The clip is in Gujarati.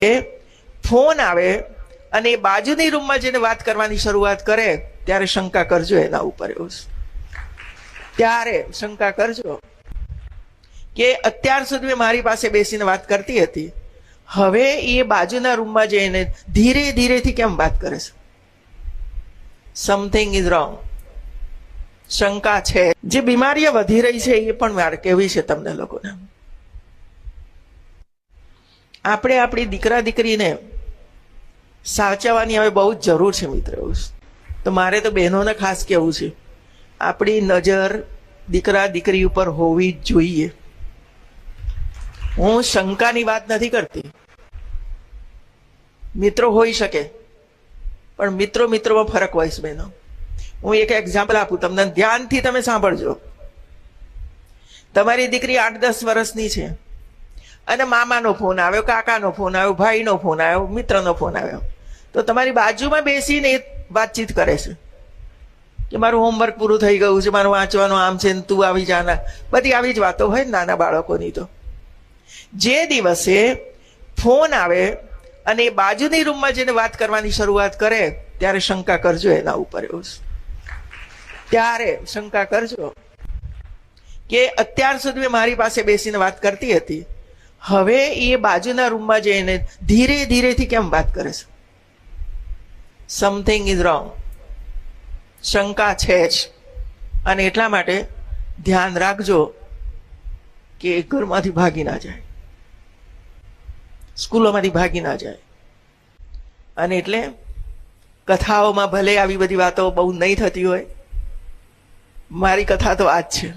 ફોન આવે અને બાજુની રૂમમાં જઈને વાત કરવાની શરૂઆત કરે ત્યારે શંકા કરજો એના ઉપર. એવું ત્યારે શંકા કરજો કે અત્યાર સુધી મારી પાસે બેસીને વાત કરતી હતી, હવે એ બાજુના રૂમમાં જઈને ધીરે ધીરેથી કેમ વાત કરે છે? Something is wrong. શંકા છે. જે બીમારીઓ વધી રહી છે એ પણ મારે કહેવી છે તમને લોકોને. આપણે આપણી દીકરા દીકરીને સાચવવાની હવે બહુ જ જરૂર છે મિત્રો. તો મારે તો બહેનોને ખાસ કહેવું છે, આપણી નજર દીકરા દીકરી ઉપર હોવી જ જોઈએ. હું શંકાની વાત નથી કરતી. મિત્રો હોઈ શકે, પણ મિત્રો મિત્રોમાં ફરક હોય છે બહેનો. હું એક એક્ઝામ્પલ આપું તમને, ધ્યાનથી તમે સાંભળજો. તમારી દીકરી 8-10 વર્ષની છે અને મામાનો ફોન આવ્યો, કાકાનો ફોન આવ્યો, ભાઈનો ફોન આવ્યો, મિત્રનો ફોન આવ્યો, તો તમારી બાજુમાં બેસીને વાતચીત કરે છે કે મારું હોમવર્ક પૂરું થઈ ગયું છે, મારું વાંચવાનું આમ છે, તું આવી જાના. બધી આવી જ વાતો હોય નાના બાળકોની. તો જે દિવસે ફોન આવે અને એ બાજુની રૂમમાં જઈને વાત કરવાની શરૂઆત કરે ત્યારે શંકા કરજો એના ઉપર. એવું ત્યારે શંકા કરજો કે અત્યાર સુધી મારી પાસે બેસીને વાત કરતી હતી, હવે એ બાજુના રૂમમાં જઈને ધીરે ધીરેથી કેમ વાત કરે છે? Something is wrong. શંકા છે જ. અને એટલા માટે ધ્યાન રાખજો કે ઘરમાંથી ભાગી ના જાય, સ્કૂલોમાંથી ભાગી ના જાય. અને એટલે કથાઓમાં ભલે આવી બધી વાતો બહુ નહીં થતી હોય, મારી કથા તો આ જ છે.